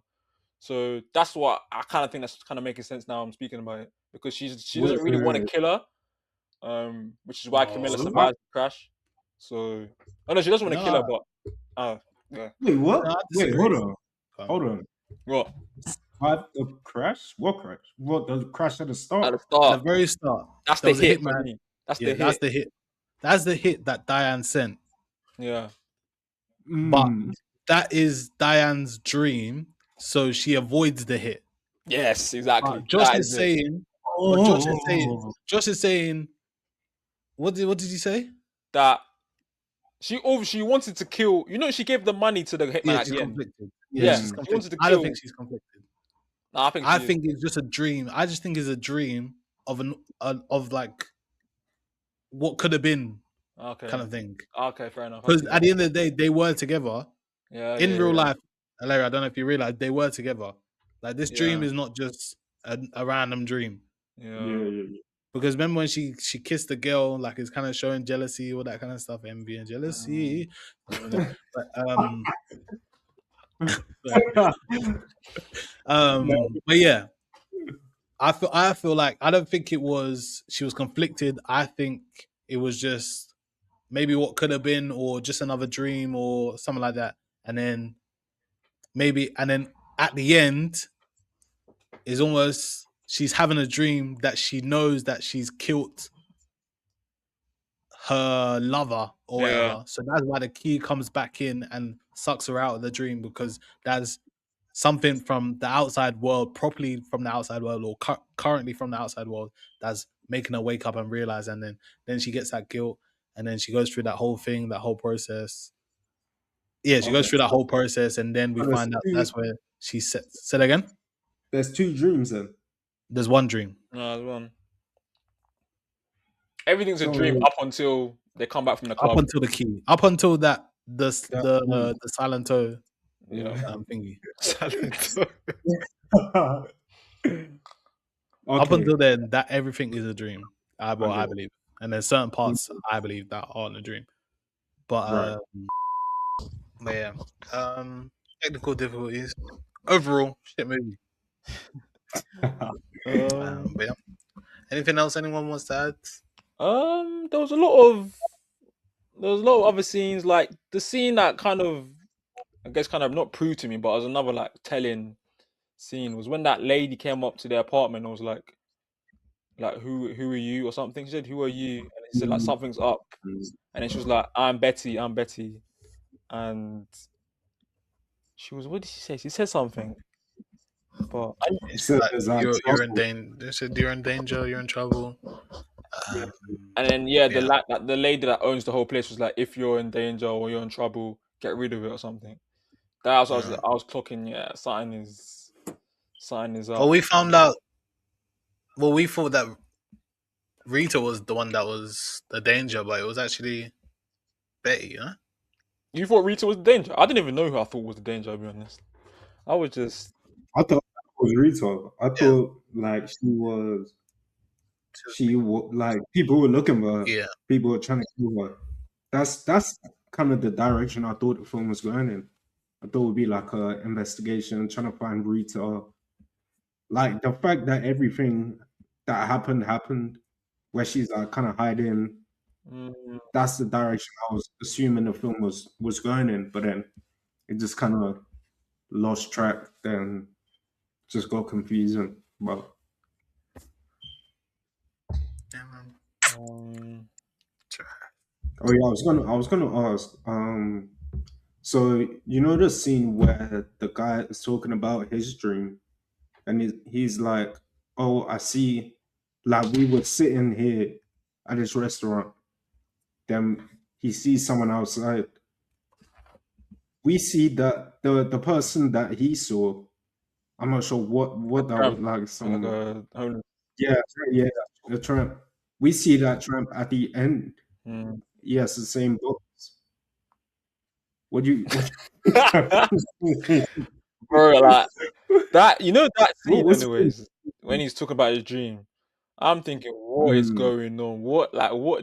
So that's what I kind of think that's kind of making sense now. I'm speaking about it because she doesn't really want to kill her, which is why Camilla survives the crash. So, no, she doesn't want to kill her, but yeah. Wait, what? Wait, hold on. What? The crash? What crash? What, the crash at the start? At the start. At the very start. That's the hit, man. That's the hit. That's the hit that Diane sent. Yeah. But that is Diane's dream, so she avoids the hit. Yes, exactly. Josh is saying. Josh is saying. What did you say? That she wanted to kill. You know, she gave the money to the hitman at the end. Yeah, she's conflicted. She wanted to kill. I don't think she's conflicted. No, I think it's just a dream. I just think it's a dream of of like what could have been, kind of thing. Okay, fair enough. Because at the end of the day, they were together. Yeah. In real life, Larry, I don't know if you realize they were together. Like this dream is not just a random dream. Yeah. Because remember when she kissed the girl, like it's kind of showing jealousy, all that kind of stuff, envy and jealousy. But yeah, I feel like I don't think it was she was conflicted. I think it was just maybe what could have been, or just another dream, or something like that. And then at the end is almost she's having a dream that she knows that she's killed her lover or whatever. So that's why the key comes back in and sucks her out of the dream, because that's something from the outside world, properly from the outside world, or currently from the outside world, that's making her wake up and realize. And then she gets that guilt, and then she goes through that whole thing, that whole process. Yeah, she goes through that whole process, and then we find out that's where she said again. There's two dreams then. There's one dream. No, there's one. Everything's a dream up until they come back from the club. Up until the key. Up until that the Silento Yeah. thingy. Up Okay. until then, that everything is a dream. I Okay. believe, and there's certain parts I believe that aren't a dream. But yeah, technical difficulties. Overall, shit movie. But yeah. Anything else anyone wants to add? There was a lot of other scenes, like the scene that kind of, I guess, kind of not proved to me, but was another like telling scene was when that lady came up to their apartment and was like who are you or something. She said, "Who are you?" And he said like something's up, and then she was like, I'm Betty," and she was, what did she say? She said something, but It's like you're in danger. They said you're in danger. You're in trouble. and then the lady that owns the whole place was like, "If you're in danger or you're in trouble, get rid of it," or something. That was I was clocking. Yeah, something is up. Well, we found out. Well, we thought that Rita was the one that was the danger, but it was actually Betty, huh? You thought Rita was the danger? I didn't even know who I thought was the danger, to be honest. I was just... I thought it was Rita. I thought like she was like, people were looking for her. Yeah. People were trying to kill her. That's kind of the direction I thought the film was going in. I thought it would be like an investigation, trying to find Rita. Like the fact that everything that happened, where she's like kind of hiding. That's the direction I was assuming the film was going in, but then it just kind of lost track, then just got confusing. But oh yeah, I was gonna ask. So you know the scene where the guy is talking about his dream, and he's like, "Oh, I see." Like we were sitting here at this restaurant, then he sees someone outside. We see that the person that he saw, I'm not sure what that was like. Someone, yeah, the tramp. We see that tramp at the end. Yes, the same box. What do you bro, like that? You know that scene, anyways. When he's talking about his dream, I'm thinking, what is going on? What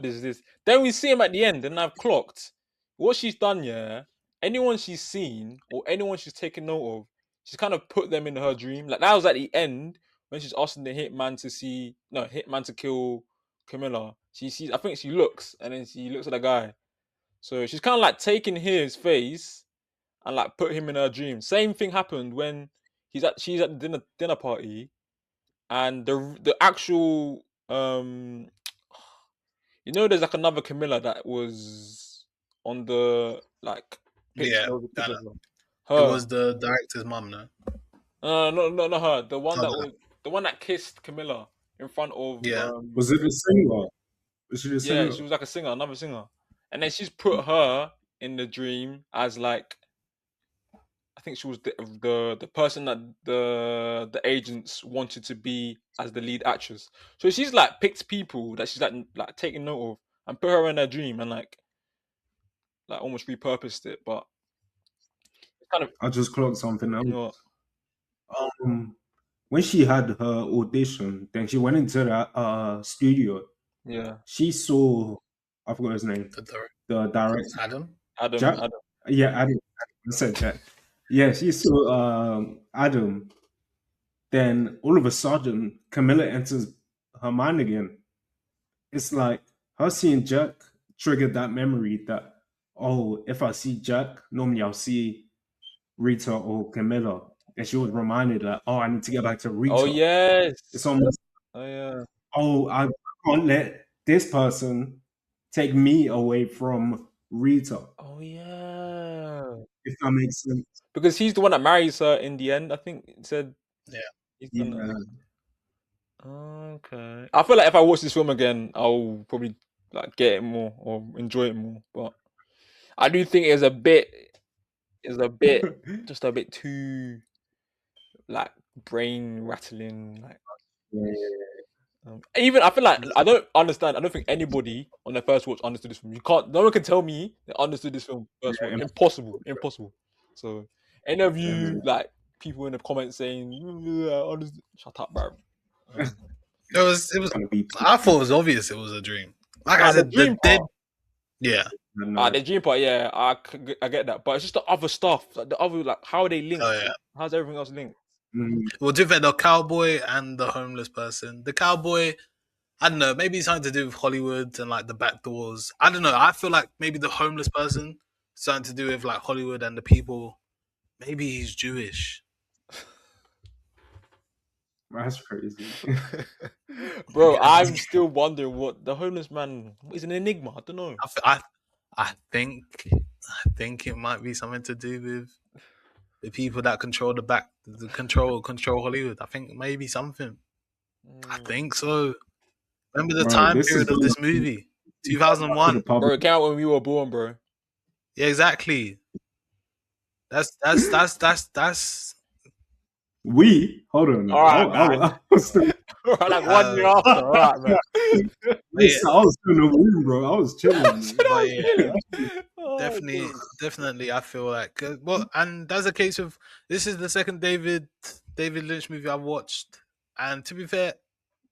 is this? Then we see him at the end, and I've clocked what she's done. Yeah, anyone she's seen or anyone she's taken note of, she's kind of put them in her dream. Like that was at the end when she's asking the hitman to kill Camilla. She sees, I think she looks, and then she looks at the guy. So she's kind of like taking his face and like put him in her dream. Same thing happened when she's at the dinner party, and the actual you know, there's like another Camilla that was on the like picture. Yeah, her. It was the director's mum, no? Not her. The one the one that kissed Camilla in front of. Yeah. Was it a singer? Was she a singer? Yeah, she was like a singer, another singer, and then she's put her in the dream as like, I think she was the person that the agents wanted to be as the lead actress. So she's like picked people that she's like taking note of and put her in her dream and like almost repurposed it. But it's kind of, I just clocked something else. You know what? When she had her audition, then she went into the studio. Yeah. She saw, I forgot his name. The director. Adam. Yeah, Adam. I said that. Yeah, she saw Adam. Then all of a sudden, Camilla enters her mind again. It's like her seeing Jack triggered that memory that, oh, if I see Jack, normally I'll see Rita or Camilla. And she was reminded that, oh, I need to get back to Rita. Oh, yes. It's almost, I can't let this person take me away from Rita. Oh, yeah. If that makes sense. Because he's the one that marries her in the end, I think it said. Yeah. Okay. I feel like if I watch this film again, I'll probably like get it more or enjoy it more. But I do think it's a bit just a bit too like brain rattling. Like even I feel like I don't understand. I don't think anybody on their first watch understood this film. No one can tell me they understood this film first watch. Impossible. So Any of you like people in the comments saying, "Shut up, bro." It was. I thought it was obvious. It was a dream. Like I said, the dream part. Yeah. The dream part, yeah, I get that, but it's just the other stuff, like the other, like how are they linked? Oh yeah. How's everything else linked? Well, to be fair, the cowboy and the homeless person. The cowboy, I don't know, maybe something to do with Hollywood and like the back doors. I don't know. I feel like maybe the homeless person something to do with like Hollywood and the people. Maybe he's Jewish. That's crazy. Bro, I'm still wondering what the homeless man is an enigma. I don't know. I think it might be something to do with the people that control control Hollywood. I think maybe something. I think so. Remember the time period of this movie? 2001. Bro, it came out when we were born, bro. Yeah, exactly. That's We hold on. All right, I was still, like 1 year after. All right, man. I was still in the room, bro. I was chilling. But yeah, definitely. I feel like and that's the case of this is the second David Lynch movie I've watched, and to be fair,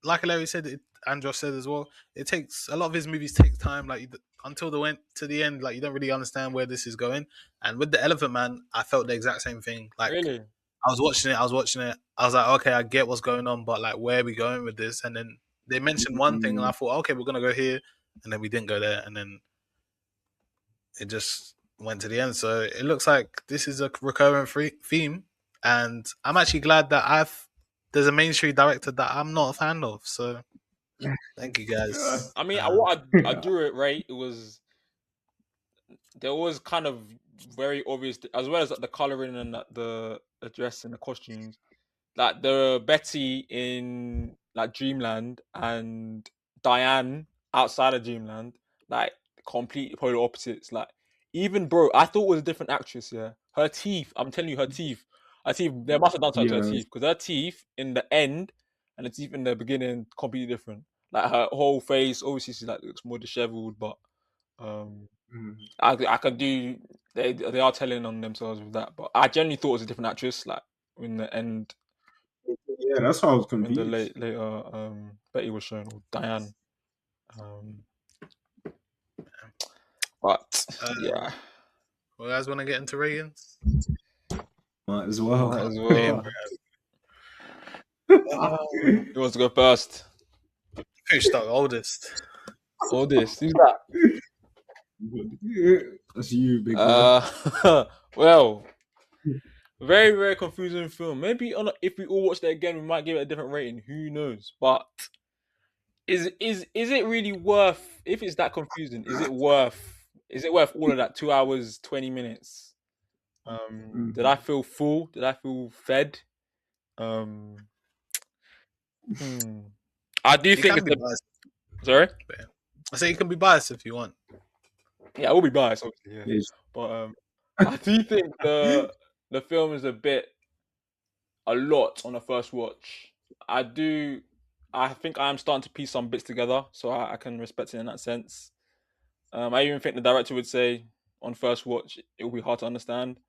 like Larry said, and Josh said as well, it takes a lot of his movies take time, like until they went to the end, like you don't really understand where this is going. And with the Elephant Man, I felt the exact same thing. Like really? I was watching it. I was like, okay, I get what's going on, but like, where are we going with this? And then they mentioned one thing, and I thought, okay, we're gonna go here, and then we didn't go there, and then it just went to the end. So it looks like this is a recurring theme, and I'm actually glad that there's a mainstream director that I'm not a fan of. So thank you guys. I mean, what I do it right. It was there was kind of very obvious, as well as the coloring and the dress and the costumes. Like the Betty in like Dreamland and Diane outside of Dreamland, like complete polar opposites. Like even bro, I thought it was a different actress. Yeah, her teeth. I'm telling you, her teeth. They must have done something to her teeth, because her teeth in the end and the teeth in the beginning completely different. Like her whole face, obviously, she like looks more disheveled, but I could do. They are telling on themselves with that, but I genuinely thought it was a different actress. Like in the end. Yeah, that's why I was confused. When the later Betty was shown, or Diane. But yeah. Well, guys want to get into ratings? Might as well. Who wants to go first? Who's the oldest? Oldest? Who's that? That's you, big man. Well, very, very confusing film. Maybe if we all watched it again, we might give it a different rating. Who knows? But is it really worth? If it's that confusing, is it worth all of that 2 hours 20 minutes? Did I feel full? Did I feel fed? I do think it's biased. Sorry? I say you can be biased if you want. Yeah, I will be biased, obviously. Yeah. Yes. But I do think the film is a lot on the first watch. I think I am starting to piece some bits together, so I can respect it in that sense. I even think the director would say on first watch it will be hard to understand.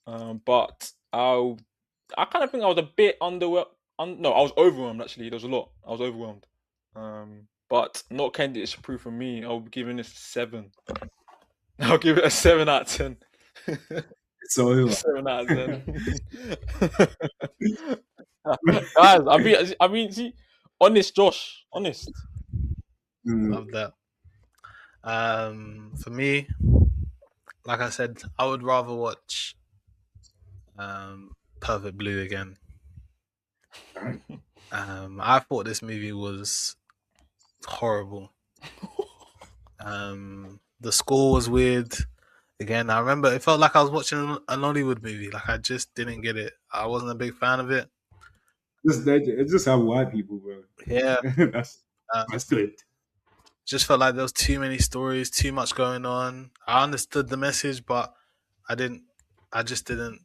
But I kind of think I was a bit underwhelmed. No, I was overwhelmed actually. There was a lot. I was overwhelmed. But not KENTISH proof for me. I'll be giving this a 7. I'll give it a 7 out of 10. It's over. 7 out of 10. Guys, I mean, see, honest, Josh, honest. Love that. For me, like I said, I would rather watch Perfect Blue again. I thought this movie was horrible. The score was weird. Again, I remember it felt like I was watching an Hollywood movie. Like I just didn't get it. I wasn't a big fan of it. It's just how white people, bro. Yeah, that's good. Just felt like there was too many stories, too much going on. I understood the message, but I just didn't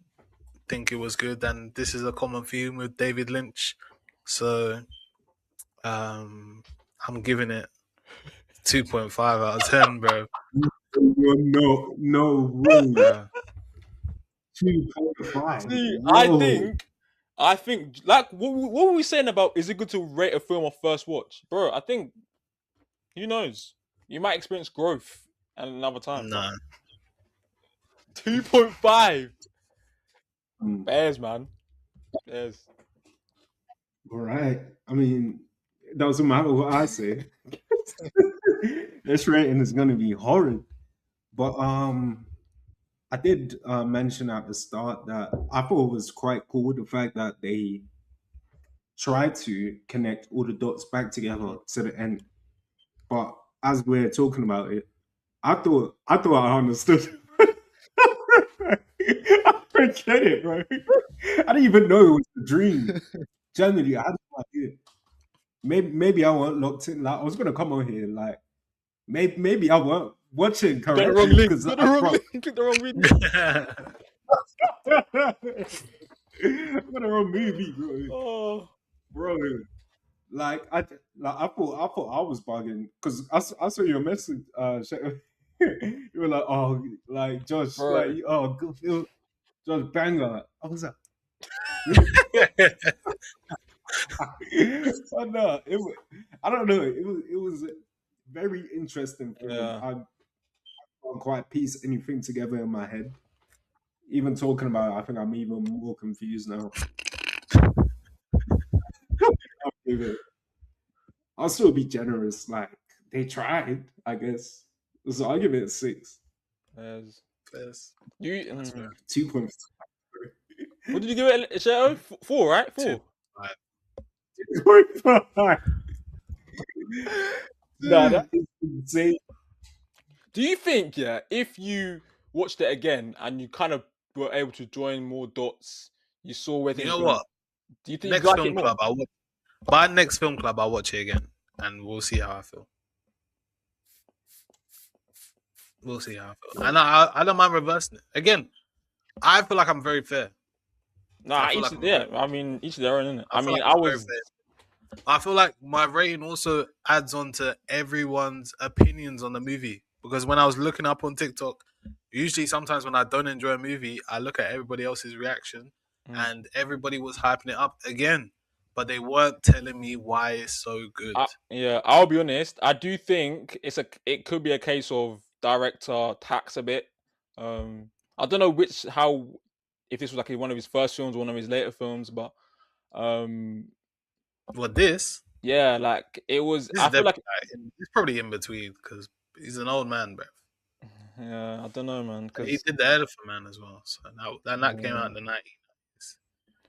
think it was good. And this is a common theme with David Lynch, so I'm giving it 2.5 out of 10, bro. No way. 2.5. See, Whoa. I think, like, what were we saying about? Is it good to rate a film off first watch, bro? I think, who knows? You might experience growth at another time. No. 2.5. Mm. Bears, man. Bears. All right. I mean, it doesn't matter what I say. This rating is going to be horrid. But I did mention at the start that I thought it was quite cool the fact that they tried to connect all the dots back together to the end. But as we're talking about it, I thought I understood. I forget it, bro. I didn't even know it was a dream. Generally, I had no idea. Maybe I weren't locked in. Like I was gonna come on here, like maybe I weren't watching Got the correctly wrong link. because Got the wrong link. Got the wrong video. I got the wrong movie, bro. Oh, Bro, I thought I was bugging because I saw your message. You were like, oh, like Josh, bro. like oh, good feel, Josh banger. I was like, but no, I don't know. It was a very interesting film. Yeah. I can't quite piece anything together in my head. Even talking about it, I think I'm even more confused now. I'll still be generous. Like they tried, I guess. So I'll give it a 6. Bears. Yes. You. 2.5. What did you give it, Shadow? 4, right? 4. 2.5. Nah, that is insane. Do you think, yeah, if you watched it again and you kind of were able to join more dots, you saw where things You know went, what? do you think Next you'd like film it more? club, by next film club, I'll watch it again, and we'll see how I feel. We'll see how I feel, and I don't mind reversing it again. I feel like I'm very fair. Nah, feel each, like I'm yeah, very- I mean, each of their own, innit? I feel mean, like I I'm very was. fair. I feel like my rating also adds on to everyone's opinions on the movie, because when I was looking up on TikTok, usually sometimes when I don't enjoy a movie, I look at everybody else's reaction, and everybody was hyping it up again, but they weren't telling me why it's so good. Yeah, I'll be honest. I do think it could be a case of director tax a bit. I don't know if this was like one of his first films or one of his later films, but Well, this yeah, like it was. is I feel like it's probably in between because he's an old man, bro. yeah, I don't know, man. He Because did the Elephant Man as well, so that came out in the 90s.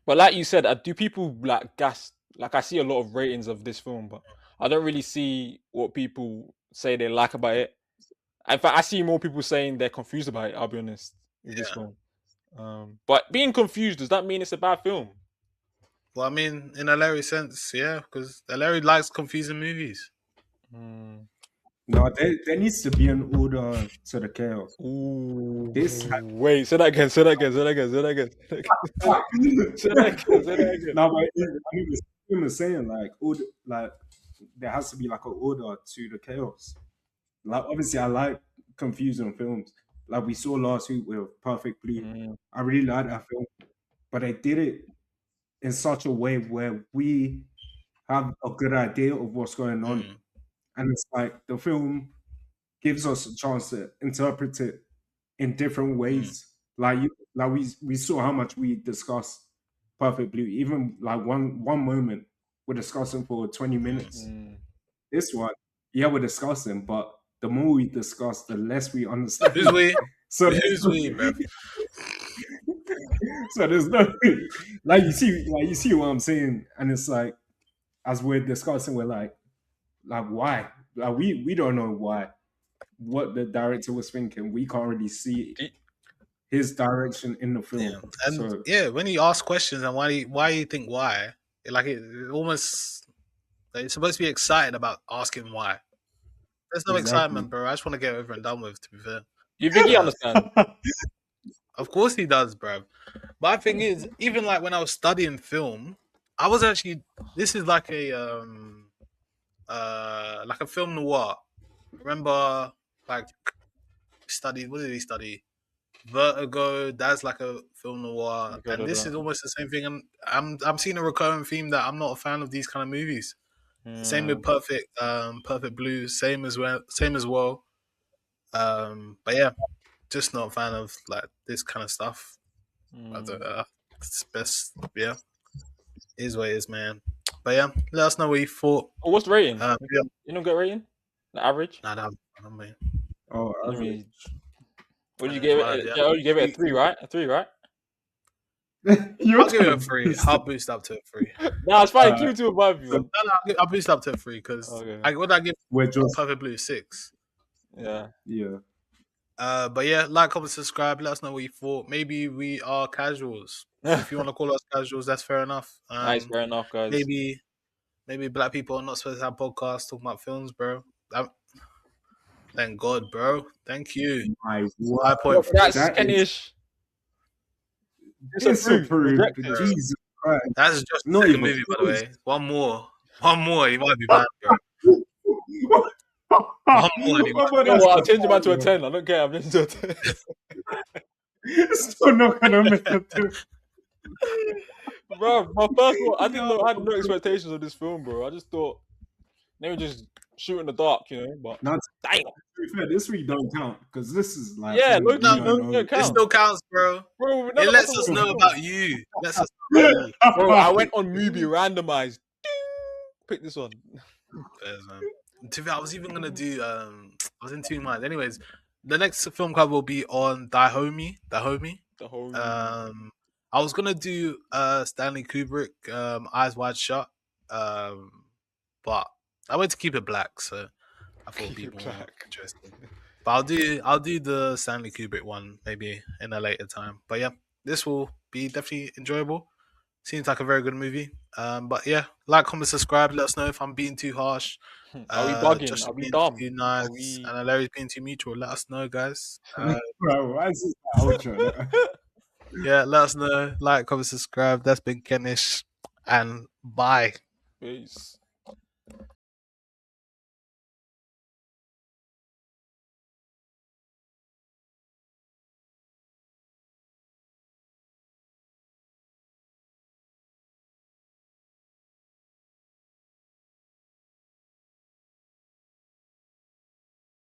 but like you said, do people like gas? Like I see a lot of ratings of this film, but I don't really see what people say they like about it. In fact, I see more people saying they're confused about it. I'll be honest with this film. But being confused, does that mean it's a bad film? Well, I mean, in a Larry sense, yeah, because Larry likes confusing movies. No, there needs to be an order to the chaos. Ooh. This Wait, say that again. Say that again. Say that again. Say that again. Say that again. Say that again. No, but I mean, the film is saying like there has to be like an order to the chaos. Like obviously, I like confusing films. Like we saw last week with Perfect Blue. I really like that film, but they did it in such a way where we have a good idea of what's going on, and it's like the film gives us a chance to interpret it in different ways. Like we saw how much we discussed Perfect Blue. Even like one moment we're discussing for 20 minutes. This one, yeah, we're discussing, but the more we discuss, the less we understand. Who's we? So Who's we, bro? So there's no like you see what I'm saying, and it's like as we're discussing, we're like why? Like we don't know why. What the director was thinking, we can't really see his direction in the film. Yeah. And when he asks questions and why you think why, like it almost like you're supposed to be excited about asking why. There's no excitement, bro. I just want to get over and done with. To be fair, you think he understands? Of course he does, bro. My thing is, even like when I was studying film, I was actually this is like a film noir. Remember, like studied. What did he study? Vertigo, that's like a film noir, Good and at this that. is almost the same thing. And I'm seeing a recurring theme that I'm not a fan of these kind of movies. Same with Perfect Blue, same as well. But yeah, just not a fan of like this kind of stuff. It's best, yeah, is what it is, man. But yeah, let us know what you thought. Oh, what's the rating? Yeah. You don't get rating? The average? Nah, I mean, Oh, I mean, what did you it's give mad, it? yeah. Oh, you gave it a 3, right? A 3, right? I'll give it a 3. I'll boost up to a 3. Nah, it's fine. Keep it to above you. No, I'll boost up to a 3 because what did I give we're just Perfect Blue? 6. Yeah. But yeah, like, comment, subscribe. Let us know what you thought. Maybe we are casuals. If you want to call us casuals, that's fair enough. Nice, fair enough, guys. Maybe black people are not supposed to have podcasts talking about films, bro. Thank God, bro. Thank you. my 5.3. That's KENTISH. Disapproved. Rejected. Jesus Christ. That's just Not the even movie, by the close. way. One more. You might be banned, bro. One more, and you might You know what? I'll change it back to a 10. I don't care. I'm changing to a 10. It's still not gonna make it through. Bro, my first one, I didn't know. I had no expectations of this film, bro. I just thought they were just shoot in the dark, you know. But Not damn, to be fair, this week don't count because this is like yeah, we no, don't know. It still counts, bro. Bro, It lets us know about you. Bro, I went on Mubi, randomized. Ding, pick this one. Yes, man. To be fair, I was even gonna do. I was in 2 minds. Anyways, the next film club will be on The Homie. The whole. I was gonna do Stanley Kubrick, Eyes Wide Shut, but I went to keep it black, so I thought it'd be more interesting. But I'll do the Stanley Kubrick one maybe in a later time. But yeah, this will be definitely enjoyable. Seems like a very good movie. But yeah, like, comment, subscribe. Let us know if I'm being too harsh. Are we bugging? Josh Are we being dumb? too nice, and Larry's being too mutual. Let us know, guys. Bro, why is this outro? Yeah, let us know. Like, comment, subscribe. That's been KENTISH, and bye. Peace.